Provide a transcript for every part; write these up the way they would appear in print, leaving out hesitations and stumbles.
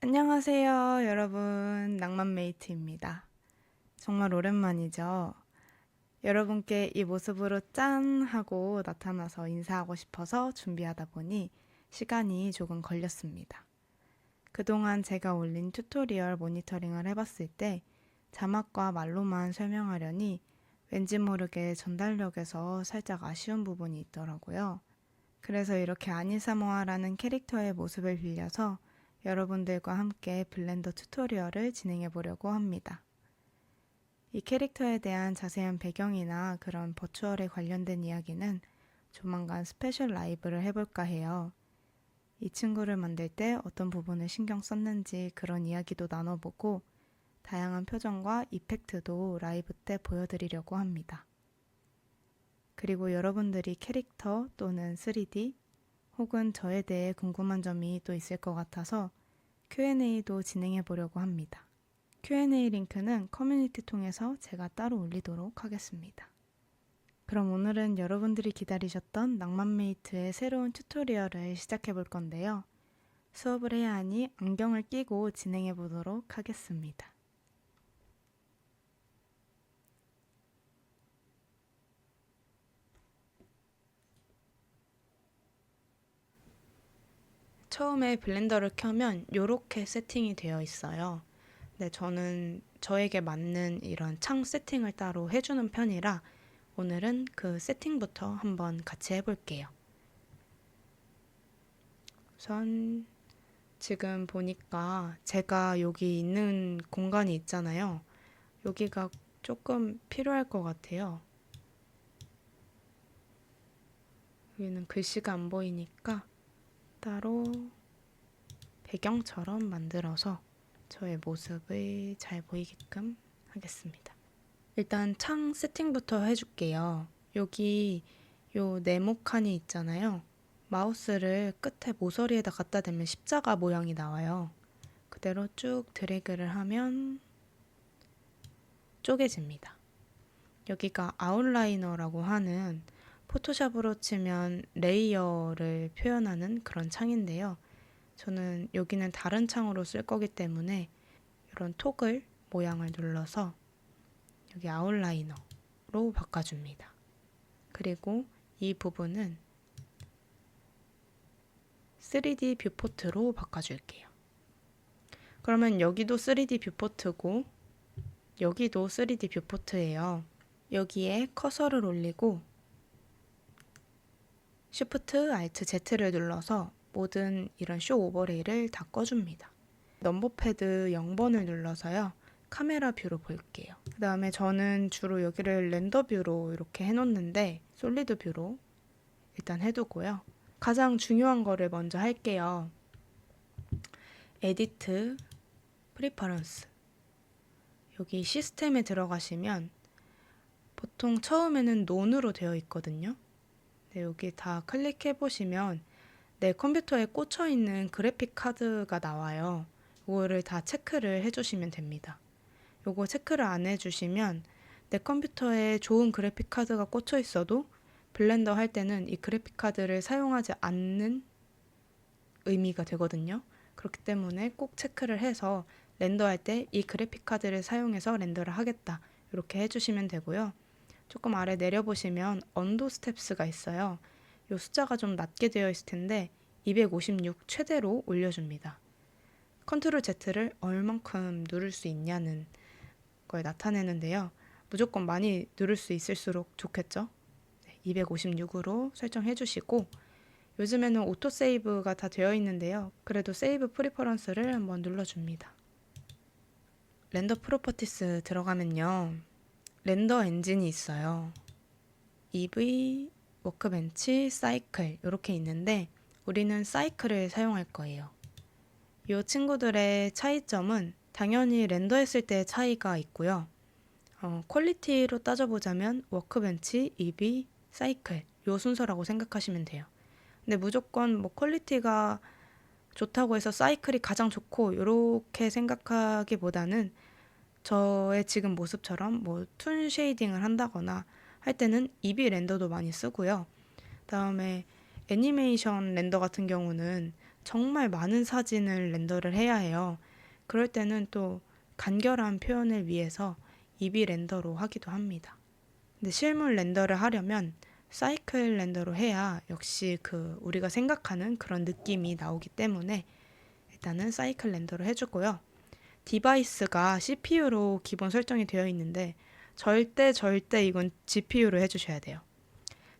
안녕하세요, 여러분. 낭만메이트입니다. 정말 오랜만이죠. 여러분께 이 모습으로 짠! 하고 나타나서 인사하고 싶어서 준비하다 보니 시간이 조금 걸렸습니다. 그동안 제가 올린 튜토리얼 모니터링을 해봤을 때 자막과 말로만 설명하려니 왠지 모르게 전달력에서 살짝 아쉬운 부분이 있더라고요. 그래서 이렇게 아니사모아라는 캐릭터의 모습을 빌려서 여러분들과 함께 블렌더 튜토리얼을 진행해 보려고 합니다. 이 캐릭터에 대한 자세한 배경이나 그런 버추얼에 관련된 이야기는 조만간 스페셜 라이브를 해볼까 해요. 이 친구를 만들 때 어떤 부분을 신경 썼는지 그런 이야기도 나눠보고 다양한 표정과 이펙트도 라이브 때 보여드리려고 합니다. 그리고 여러분들이 캐릭터 또는 3D 혹은 저에 대해 궁금한 점이 또 있을 것 같아서 Q&A도 진행해 보려고 합니다. Q&A 링크는 커뮤니티 통해서 제가 따로 올리도록 하겠습니다. 그럼 오늘은 여러분들이 기다리셨던 낭만메이트의 새로운 튜토리얼을 시작해 볼 건데요. 수업을 해야 하니 안경을 끼고 진행해 보도록 하겠습니다. 처음에 블렌더를 켜면 이렇게 세팅이 되어 있어요. 네, 저는 저에게 맞는 이런 창 세팅을 따로 해주는 편이라 오늘은 그 세팅부터 한번 같이 해볼게요. 우선 지금 보니까 제가 여기 있는 공간이 있잖아요. 여기가 조금 필요할 것 같아요. 여기는 글씨가 안 보이니까 따로 배경처럼 만들어서 저의 모습을 잘 보이게끔 하겠습니다. 일단 창 세팅부터 해줄게요. 여기 요 네모 칸이 있잖아요. 마우스를 끝에 모서리에다 갖다 대면 십자가 모양이 나와요. 그대로 쭉 드래그를 하면 쪼개집니다. 여기가 아웃라이너라고 하는 포토샵으로 치면 레이어를 표현하는 그런 창인데요. 저는 여기는 다른 창으로 쓸 거기 때문에 이런 토글 모양을 눌러서 여기 아웃라이너로 바꿔줍니다. 그리고 이 부분은 3D 뷰포트로 바꿔줄게요. 그러면 여기도 3D 뷰포트고 여기도 3D 뷰포트예요. 여기에 커서를 올리고 Shift, Alt, Z를 눌러서 모든 이런 쇼 오버레이를 다 꺼줍니다. 넘버 패드 0번을 눌러서요. 카메라 뷰로 볼게요. 그 다음에 저는 주로 여기를 렌더 뷰로 이렇게 해놓는데 솔리드 뷰로 일단 해두고요. 가장 중요한 거를 먼저 할게요. 에디트, 프리퍼런스. 여기 시스템에 들어가시면 보통 처음에는 논으로 되어 있거든요. 네, 여기 다 클릭해 보시면 내 컴퓨터에 꽂혀 있는 그래픽 카드가 나와요. 이거를 다 체크를 해주시면 됩니다. 요거 체크를 안 해주시면 내 컴퓨터에 좋은 그래픽 카드가 꽂혀 있어도 블렌더 할 때는 이 그래픽 카드를 사용하지 않는 의미가 되거든요. 그렇기 때문에 꼭 체크를 해서 렌더할 때 이 그래픽 카드를 사용해서 렌더를 하겠다 이렇게 해주시면 되고요. 조금 아래 내려보시면 언도 스텝스가 있어요. 이 숫자가 좀 낮게 되어 있을 텐데 256 최대로 올려줍니다. 컨트롤 Z를 얼만큼 누를 수 있냐는 걸 나타내는데요. 무조건 많이 누를 수 있을수록 좋겠죠. 256으로 설정해 주시고 요즘에는 오토 세이브가 다 되어 있는데요. 그래도 세이브 프리퍼런스를 한번 눌러줍니다. 렌더 프로퍼티스 들어가면요. 렌더 엔진이 있어요. EV, 워크벤치, 사이클 이렇게 있는데 우리는 사이클을 사용할 거예요. 이 친구들의 차이점은 당연히 렌더했을 때 차이가 있고요. 퀄리티로 따져보자면 워크벤치, EV, 사이클 이 순서라고 생각하시면 돼요. 근데 무조건 뭐 퀄리티가 좋다고 해서 사이클이 가장 좋고 이렇게 생각하기보다는 저의 지금 모습처럼 뭐 툰 쉐이딩을 한다거나 할 때는 EV 렌더도 많이 쓰고요. 다음에 애니메이션 렌더 같은 경우는 정말 많은 사진을 렌더를 해야 해요. 그럴 때는 또 간결한 표현을 위해서 EB 렌더로 하기도 합니다. 근데 실물 렌더를 하려면 사이클 렌더로 해야 역시 우리가 생각하는 그런 느낌이 나오기 때문에 일단은 사이클 렌더로 해주고요. 디바이스가 CPU로 기본 설정이 되어 있는데 절대 이건 GPU로 해주셔야 돼요.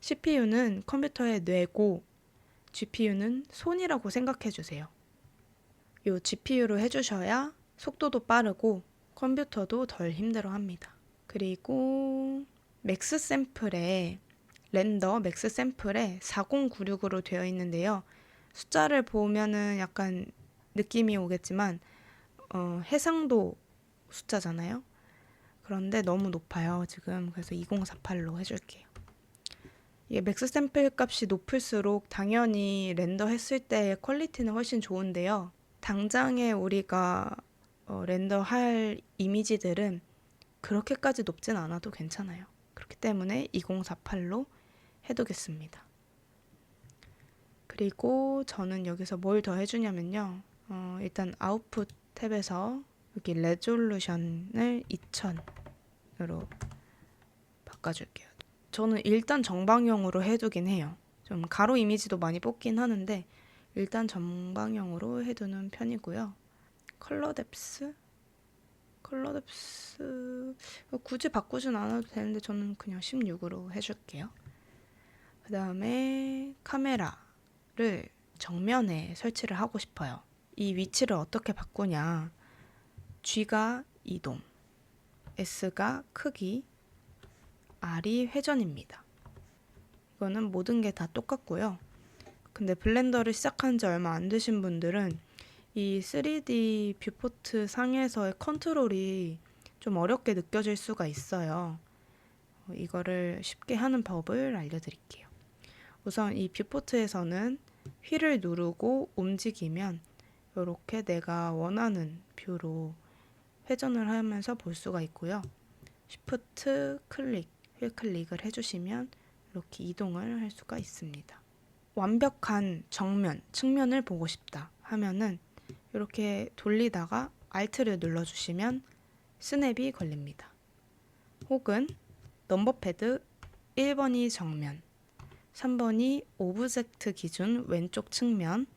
CPU는 컴퓨터의 뇌고 GPU는 손이라고 생각해 주세요. 요 GPU로 해주셔야 속도도 빠르고 컴퓨터도 덜 힘들어 합니다. 그리고 맥스 샘플에 4096으로 되어 있는데요. 숫자를 보면은 약간 느낌이 오겠지만 해상도 숫자잖아요. 그런데 너무 높아요, 지금. 그래서 2048로 해줄게요. 이게 맥스 샘플 값이 높을수록 당연히 렌더 했을 때의 퀄리티는 훨씬 좋은데요. 당장에 우리가 렌더할 이미지들은 그렇게까지 높진 않아도 괜찮아요. 그렇기 때문에 2048로 해두겠습니다. 그리고 저는 여기서 뭘 더 해주냐면요. 일단 아웃풋 탭에서 여기 레졸루션을 2000으로 바꿔줄게요. 저는 일단 정방형으로 해두긴 해요. 좀 가로 이미지도 많이 뽑긴 하는데 일단 정방형으로 해두는 편이고요. 컬러 뎁스 굳이 바꾸진 않아도 되는데 저는 그냥 16으로 해줄게요. 그 다음에 카메라를 정면에 설치를 하고 싶어요. 이 위치를 어떻게 바꾸냐. G가 이동, S가 크기, R이 회전입니다. 이거는 모든 게 다 똑같고요. 근데 블렌더를 시작한 지 얼마 안 되신 분들은 이 3D 뷰포트 상에서의 컨트롤이 좀 어렵게 느껴질 수가 있어요. 이거를 쉽게 하는 법을 알려드릴게요. 우선 이 뷰포트에서는 휠을 누르고 움직이면 이렇게 내가 원하는 뷰로 회전을 하면서 볼 수가 있고요. Shift 클릭, 휠 클릭을 해주시면 이렇게 이동을 할 수가 있습니다. 완벽한 정면, 측면을 보고 싶다 하면은 이렇게 돌리다가 Alt를 눌러주시면 스냅이 걸립니다. 혹은 넘버패드 1번이 정면, 3번이 오브젝트 기준 왼쪽 측면,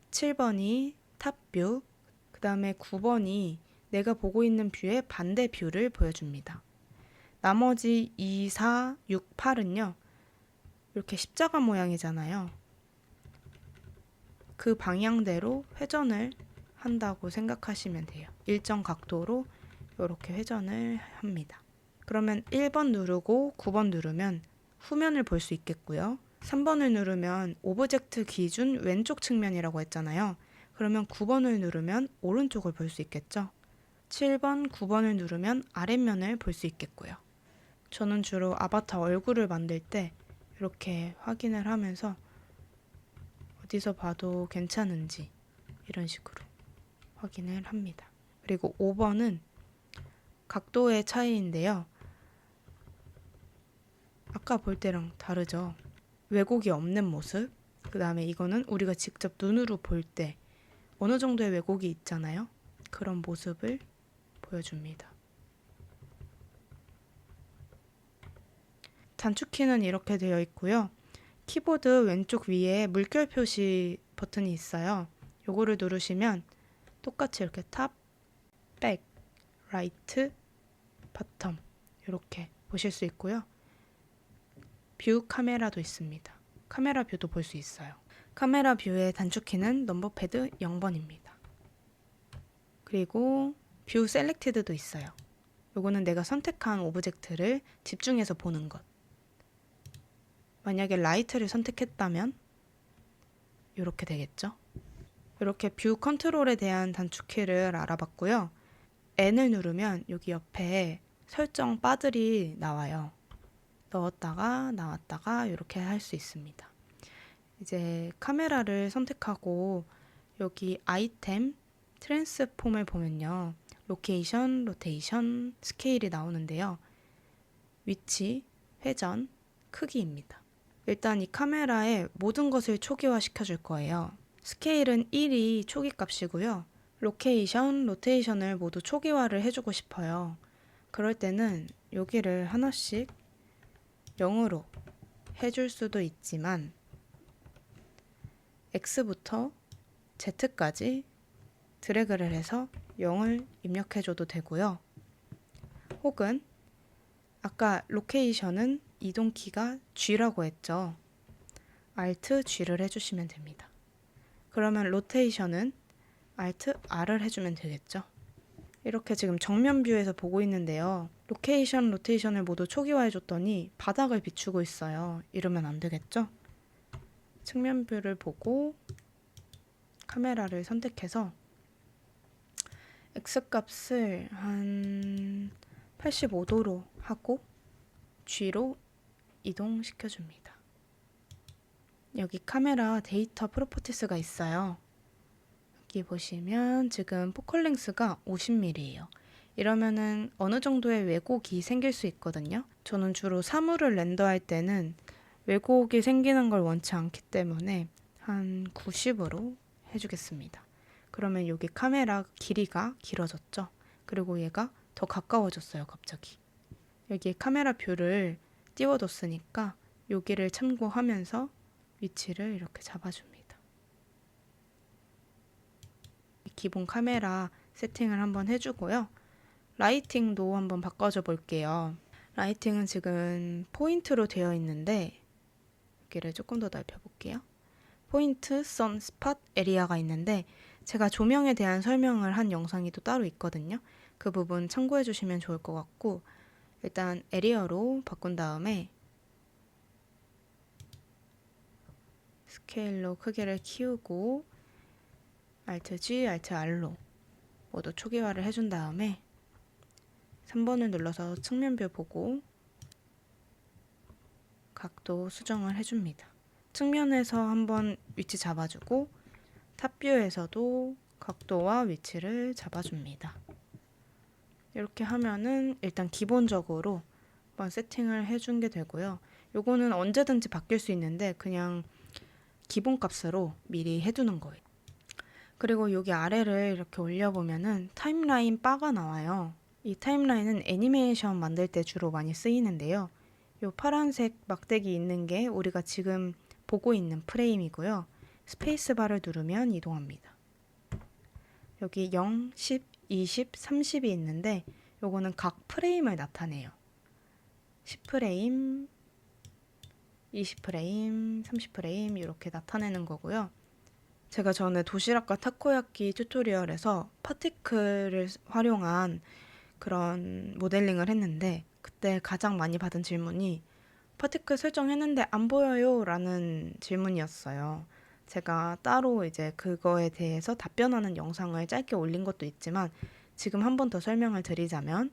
7번이 탑뷰, 그 다음에 9번이 내가 보고 있는 뷰의 반대 뷰를 보여줍니다. 나머지 2, 4, 6, 8은요. 이렇게 십자가 모양이잖아요. 그 방향대로 회전을 한다고 생각하시면 돼요. 일정 각도로 이렇게 회전을 합니다. 그러면 1번 누르고 9번 누르면 후면을 볼 수 있겠고요. 3번을 누르면 오브젝트 기준 왼쪽 측면이라고 했잖아요. 그러면 9번을 누르면 오른쪽을 볼 수 있겠죠. 7번, 9번을 누르면 아랫면을 볼 수 있겠고요. 저는 주로 아바타 얼굴을 만들 때 이렇게 확인을 하면서 어디서 봐도 괜찮은지 이런 식으로 확인을 합니다. 그리고 5번은 각도의 차이인데요. 아까 볼 때랑 다르죠. 왜곡이 없는 모습. 그 다음에 이거는 우리가 직접 눈으로 볼 때 어느 정도의 왜곡이 있잖아요. 그런 모습을 보여줍니다. 단축키는 이렇게 되어 있고요. 키보드 왼쪽 위에 물결 표시 버튼이 있어요. 요거를 누르시면 똑같이 이렇게 탑, 백, 라이트, 바텀 이렇게 보실 수 있고요. 뷰 카메라도 있습니다. 카메라 뷰도 볼 수 있어요. 카메라 뷰의 단축키는 넘버패드 0번입니다. 그리고 뷰 셀렉티드도 있어요. 요거는 내가 선택한 오브젝트를 집중해서 보는 것. 만약에 라이트를 선택했다면 이렇게 되겠죠. 이렇게 뷰 컨트롤에 대한 단축키를 알아봤고요. N을 누르면 여기 옆에 설정 바들이 나와요. 넣었다가 나왔다가 이렇게 할 수 있습니다. 이제 카메라를 선택하고 여기 아이템 트랜스폼을 보면요. 로케이션, 로테이션, 스케일이 나오는데요. 위치, 회전, 크기입니다. 일단 이 카메라에 모든 것을 초기화 시켜줄 거예요. 스케일은 1이 초기 값이고요. 로케이션, 로테이션을 모두 초기화를 해주고 싶어요. 그럴 때는 여기를 하나씩 0으로 해줄 수도 있지만 X부터 Z까지 드래그를 해서 0을 입력해줘도 되고요. 혹은 아까 로케이션은 이동키가 G라고 했죠. Alt G를 해주시면 됩니다. 그러면 로테이션은 Alt R을 해주면 되겠죠. 이렇게 지금 정면 뷰에서 보고 있는데요. 로케이션, 로테이션을 모두 초기화해줬더니 바닥을 비추고 있어요. 이러면 안 되겠죠? 측면 뷰를 보고 카메라를 선택해서 X값을 한 85도로 하고 G로 이동시켜줍니다. 여기 카메라 데이터 프로퍼티스가 있어요. 여기 보시면 지금 포컬랭스가 50mm예요. 이러면은 어느 정도의 왜곡이 생길 수 있거든요. 저는 주로 사물을 렌더할 때는 왜곡이 생기는 걸 원치 않기 때문에 한 90으로 해주겠습니다. 그러면 여기 카메라 길이가 길어졌죠. 그리고 얘가 더 가까워졌어요, 갑자기. 여기 카메라 뷰를 띄워뒀으니까 여기를 참고하면서 위치를 이렇게 잡아줍니다. 기본 카메라 세팅을 한번 해주고요. 라이팅도 한번 바꿔줘 볼게요. 라이팅은 지금 포인트로 되어 있는데 여기를 조금 더 넓혀볼게요. 포인트, 선, 스팟, 에리아가 있는데 제가 조명에 대한 설명을 한 영상이 또 따로 있거든요. 그 부분 참고해 주시면 좋을 것 같고 일단 에리어로 바꾼 다음에 스케일로 크기를 키우고 Alt G, Alt R로 모두 초기화를 해준 다음에 3번을 눌러서 측면뷰 보고 각도 수정을 해줍니다. 측면에서 한번 위치 잡아주고 탑뷰에서도 각도와 위치를 잡아줍니다. 이렇게 하면은 일단 기본적으로 한번 세팅을 해준 게 되고요. 요거는 언제든지 바뀔 수 있는데 그냥 기본값으로 미리 해두는 거예요. 그리고 여기 아래를 이렇게 올려보면은 타임라인 바가 나와요. 이 타임라인은 애니메이션 만들 때 주로 많이 쓰이는데요. 이 파란색 막대기 있는 게 우리가 지금 보고 있는 프레임이고요. 스페이스바를 누르면 이동합니다. 여기 0, 10, 20, 30이 있는데 요거는 각 프레임을 나타내요. 10프레임, 20프레임, 30프레임 이렇게 나타내는 거고요. 제가 전에 도시락과 타코야끼 튜토리얼에서 파티클을 활용한 그런 모델링을 했는데 그때 가장 많이 받은 질문이 파티클 설정했는데 안 보여요 라는 질문이었어요. 제가 따로 이제 그거에 대해서 답변하는 영상을 짧게 올린 것도 있지만 지금 한 번 더 설명을 드리자면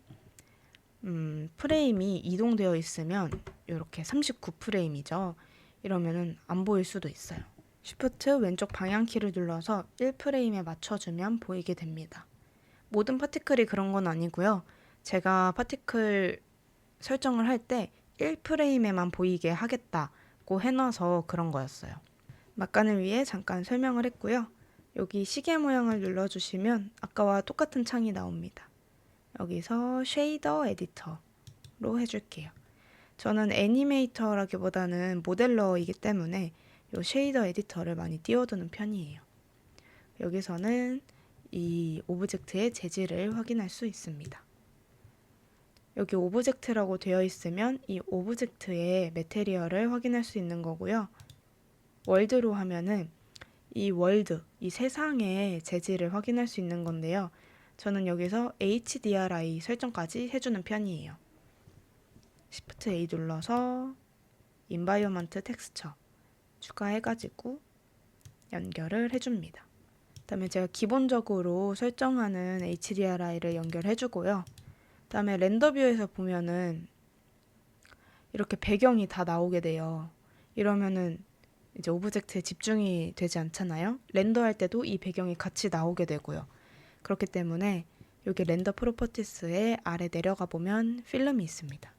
프레임이 이동되어 있으면 이렇게 39프레임이죠. 이러면은 안 보일 수도 있어요. Shift 왼쪽 방향키를 눌러서 1프레임에 맞춰주면 보이게 됩니다. 모든 파티클이 그런 건 아니고요. 제가 파티클 설정을 할 때 1프레임에만 보이게 하겠다고 해놔서 그런 거였어요. 막간을 위해 잠깐 설명을 했고요. 여기 시계 모양을 눌러주시면 아까와 똑같은 창이 나옵니다. 여기서 쉐이더 에디터로 해줄게요. 저는 애니메이터라기보다는 모델러이기 때문에 이 쉐이더 에디터를 많이 띄워두는 편이에요. 여기서는 이 오브젝트의 재질을 확인할 수 있습니다. 여기 오브젝트라고 되어 있으면 이 오브젝트의 매테리얼을 확인할 수 있는 거고요. 월드로 하면은 이 월드, 이 세상의 재질을 확인할 수 있는 건데요. 저는 여기서 HDRI 설정까지 해주는 편이에요. Shift A 눌러서 Environment Texture 추가해가지고 연결을 해줍니다. 그다음에 제가 기본적으로 설정하는 HDRI를 연결해주고요. 그다음에 렌더뷰에서 보면은 이렇게 배경이 다 나오게 돼요. 이러면은 이제 오브젝트에 집중이 되지 않잖아요. 렌더할 때도 이 배경이 같이 나오게 되고요. 그렇기 때문에 여기 렌더 프로퍼티스의 아래 내려가 보면 필름이 있습니다.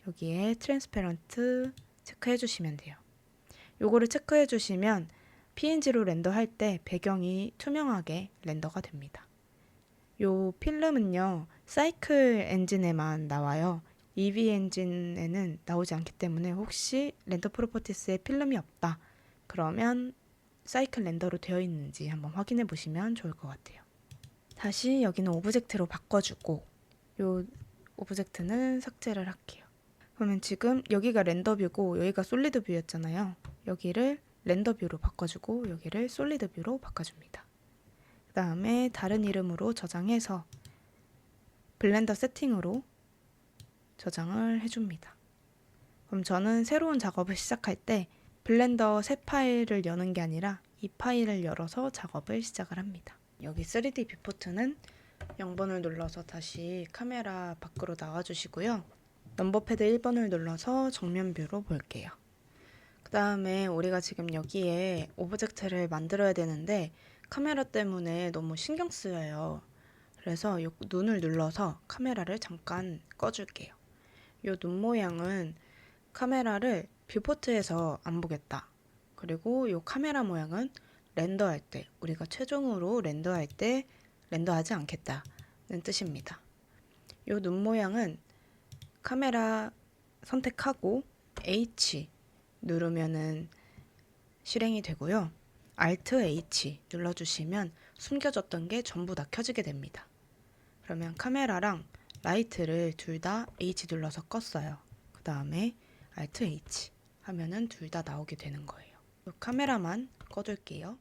여기에 트랜스페런트 체크해 주시면 돼요. 요거를 체크해 주시면 PNG로 렌더할 때 배경이 투명하게 렌더가 됩니다. 요 필름은요, 사이클 엔진에만 나와요. EV 엔진에는 나오지 않기 때문에 혹시 렌더 프로퍼티스에 필름이 없다. 그러면 사이클 렌더로 되어 있는지 한번 확인해 보시면 좋을 것 같아요. 다시 여기는 오브젝트로 바꿔주고 요 오브젝트는 삭제를 할게요. 그러면 지금 여기가 렌더 뷰고 여기가 솔리드 뷰였잖아요. 여기를 렌더 뷰로 바꿔주고 여기를 솔리드 뷰로 바꿔줍니다. 그 다음에 다른 이름으로 저장해서 블렌더 세팅으로 저장을 해줍니다. 그럼 저는 새로운 작업을 시작할 때 블렌더 새 파일을 여는 게 아니라 이 파일을 열어서 작업을 시작을 합니다. 여기 3D 뷰포트는 0번을 눌러서 다시 카메라 밖으로 나와주시고요. 넘버패드 1번을 눌러서 정면 뷰로 볼게요. 그 다음에 우리가 지금 여기에 오브젝트를 만들어야 되는데 카메라 때문에 너무 신경 쓰여요. 그래서 이 눈을 눌러서 카메라를 잠깐 꺼줄게요. 이 눈 모양은 카메라를 뷰포트에서 안 보겠다. 그리고 이 카메라 모양은 렌더할 때, 우리가 최종으로 렌더할 때 렌더하지 않겠다는 뜻입니다. 이 눈 모양은 카메라 선택하고 H 누르면은 실행이 되고요. Alt H 눌러주시면 숨겨졌던 게 전부 다 켜지게 됩니다. 그러면 카메라랑 라이트를 둘 다 H 눌러서 껐어요. 그 다음에 Alt H 하면은 둘 다 나오게 되는 거예요. 카메라만 꺼둘게요.